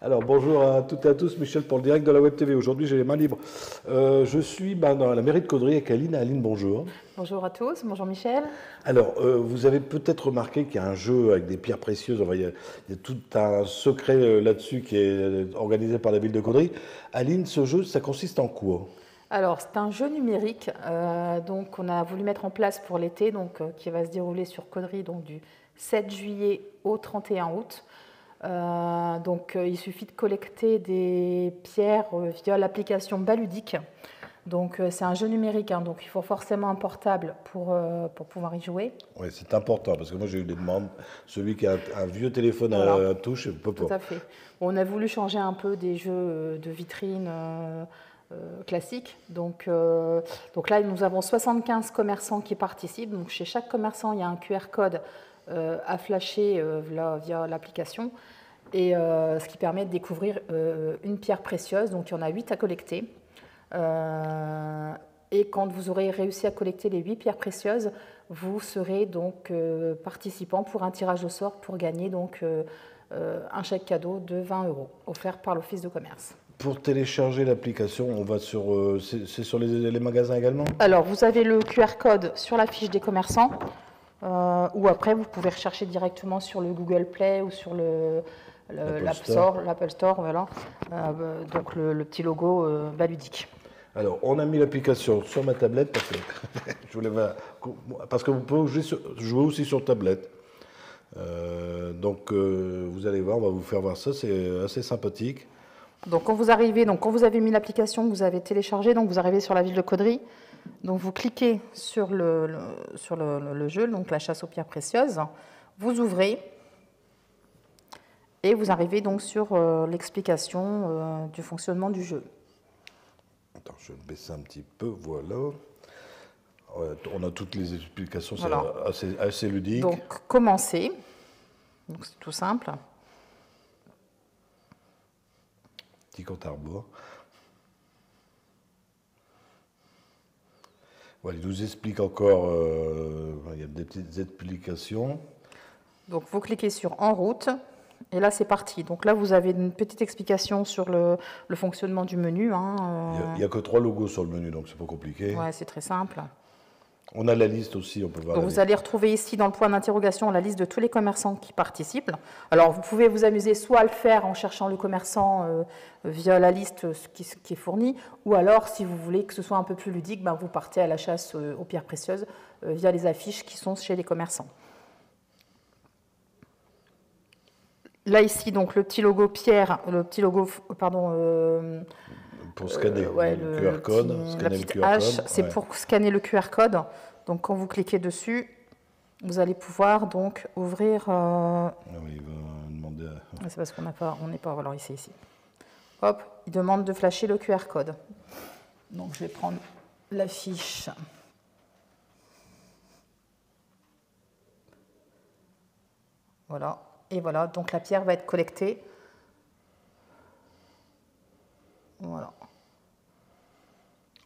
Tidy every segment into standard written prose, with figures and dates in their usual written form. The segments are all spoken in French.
Alors bonjour à toutes et à tous, Michel pour le direct de la Web TV. Aujourd'hui j'ai les mains libres. Je suis dans la mairie de Caudry avec Aline. Aline, bonjour. Bonjour à tous, bonjour Michel. Alors vous avez peut-être remarqué qu'il y a un jeu avec des pierres précieuses. Enfin, il y a tout un secret là-dessus qui est organisé par la ville de Caudry. Aline, ce jeu, ça consiste en quoi? Alors c'est un jeu numérique donc on a voulu mettre en place pour l'été qui va se dérouler sur Caudry donc du 7 juillet au 31 août. Il suffit de collecter des pierres via l'application Baludic. Donc c'est un jeu numérique, hein, donc il faut forcément un portable pour pouvoir y jouer. Oui, c'est important parce que moi j'ai eu des demandes. Celui qui a un vieux téléphone à touche, peut pas. Tout à fait. Bon, on a voulu changer un peu des jeux de vitrine classiques. Donc là, nous avons 75 commerçants qui participent. Donc chez chaque commerçant, il y a un QR code à flasher via l'application. Et ce qui permet de découvrir une pierre précieuse. Donc il y en a 8 à collecter. Et quand vous aurez réussi à collecter les 8 pierres précieuses, vous serez donc participant pour un tirage au sort pour gagner donc un chèque cadeau de 20 € offert par l'Office de commerce. Pour télécharger l'application, on va sur, c'est sur les magasins également? Alors vous avez le QR code sur la fiche des commerçants ou après vous pouvez rechercher directement sur le Google Play ou sur l'Apple Store, voilà. Donc le petit logo Baludic. Alors, on a mis l'application sur ma tablette parce que vous pouvez jouer aussi sur tablette. Vous allez voir, on va vous faire voir ça, c'est assez sympathique. Donc quand vous avez mis l'application, vous avez téléchargé, donc vous arrivez sur la ville de Caudry. Donc vous cliquez sur le jeu, donc la chasse aux pierres précieuses. Vous ouvrez et vous arrivez donc sur l'explication du fonctionnement du jeu. Attends, je vais baisser un petit peu, voilà. On a toutes les explications, voilà. C'est assez ludique. Donc commencez, donc c'est tout simple. Petit compte à rebours. Voilà, il nous explique encore, il y a des petites explications. Donc vous cliquez sur En route. Et là, c'est parti. Donc là, vous avez une petite explication sur le fonctionnement du menu. Il n'y a que 3 logos sur le menu, donc c'est pas compliqué. Ouais, c'est très simple. On a la liste aussi, on peut voir. Donc vous allez retrouver ici, dans le point d'interrogation, la liste de tous les commerçants qui participent. Alors, vous pouvez vous amuser soit à le faire en cherchant le commerçant via la liste qui est fournie, ou alors, si vous voulez que ce soit un peu plus ludique, vous partez à la chasse aux pierres précieuses via les affiches qui sont chez les commerçants. Là, ici, donc, le petit logo pierre, pour scanner le QR code. La petite hache, c'est pour scanner le QR code. Donc, quand vous cliquez dessus, vous allez pouvoir donc ouvrir... Ah oui, il va demander... C'est parce qu'on n'est pas... Alors, ici. Hop, il demande de flasher le QR code. Donc, je vais prendre la fiche. Voilà. Et voilà, donc la pierre va être collectée. Voilà.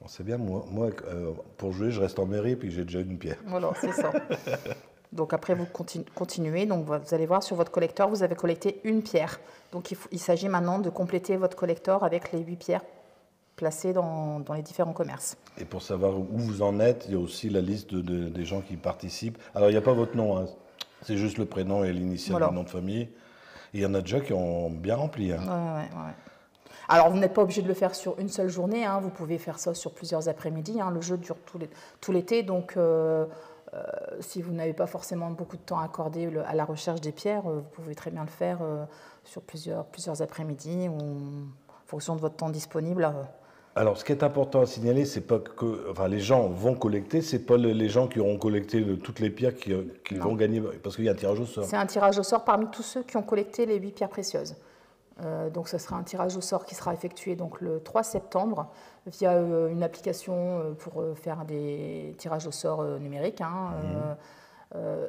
C'est bien, moi pour jouer, je reste en mairie, puis j'ai déjà une pierre. Voilà, c'est ça. Donc après, vous continuez. Donc vous allez voir sur votre collecteur, vous avez collecté une pierre. Donc il s'agit maintenant de compléter votre collecteur avec les 8 pierres placées dans les différents commerces. Et pour savoir où vous en êtes, il y a aussi la liste des gens qui participent. Alors il n'y a pas votre nom, hein. C'est juste le prénom et l'initiale du nom de famille. Et il y en a déjà qui ont bien rempli. Hein. Ouais. Alors, vous n'êtes pas obligé de le faire sur une seule journée. Hein. Vous pouvez faire ça sur plusieurs après-midi. Hein. Le jeu dure tout l'été. Donc, si vous n'avez pas forcément beaucoup de temps accordé à la recherche des pierres, vous pouvez très bien le faire sur plusieurs après-midi ou en fonction de votre temps disponible. Alors, ce qui est important à signaler, c'est pas que les gens vont collecter, c'est pas les gens qui auront collecté toutes les pierres qui vont gagner, parce qu'il y a un tirage au sort. C'est un tirage au sort parmi tous ceux qui ont collecté les 8 pierres précieuses. Donc, ce sera un tirage au sort qui sera effectué donc, le 3 septembre via une application pour faire des tirages au sort numériques.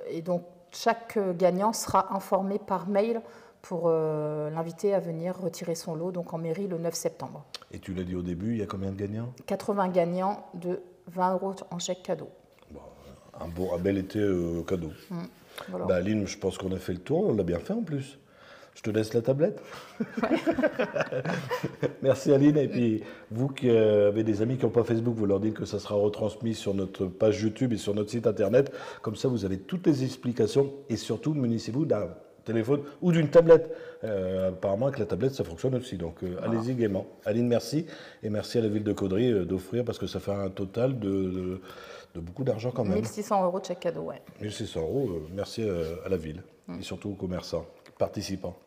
Et donc, chaque gagnant sera informé par mail pour l'inviter à venir retirer son lot donc en mairie le 9 septembre. Et tu l'as dit au début, il y a combien de gagnants? 80 gagnants de 20 € en chèque cadeau. Bon, un bel été cadeau. Voilà. Aline, je pense qu'on a fait le tour, on l'a bien fait en plus. Je te laisse la tablette. Merci Aline. Et puis, vous qui avez des amis qui n'ont pas Facebook, vous leur dites que ça sera retransmis sur notre page YouTube et sur notre site internet. Comme ça, vous avez toutes les explications et surtout, munissez-vous d'un téléphone ou d'une tablette. Apparemment, avec la tablette, ça fonctionne aussi. Donc, allez-y gaiement. Aline, merci. Et merci à la ville de Caudry d'offrir, parce que ça fait un total de beaucoup d'argent quand même. 1 600 € de chaque cadeau, ouais. 1 600 €. Merci à la ville et surtout aux commerçants participants.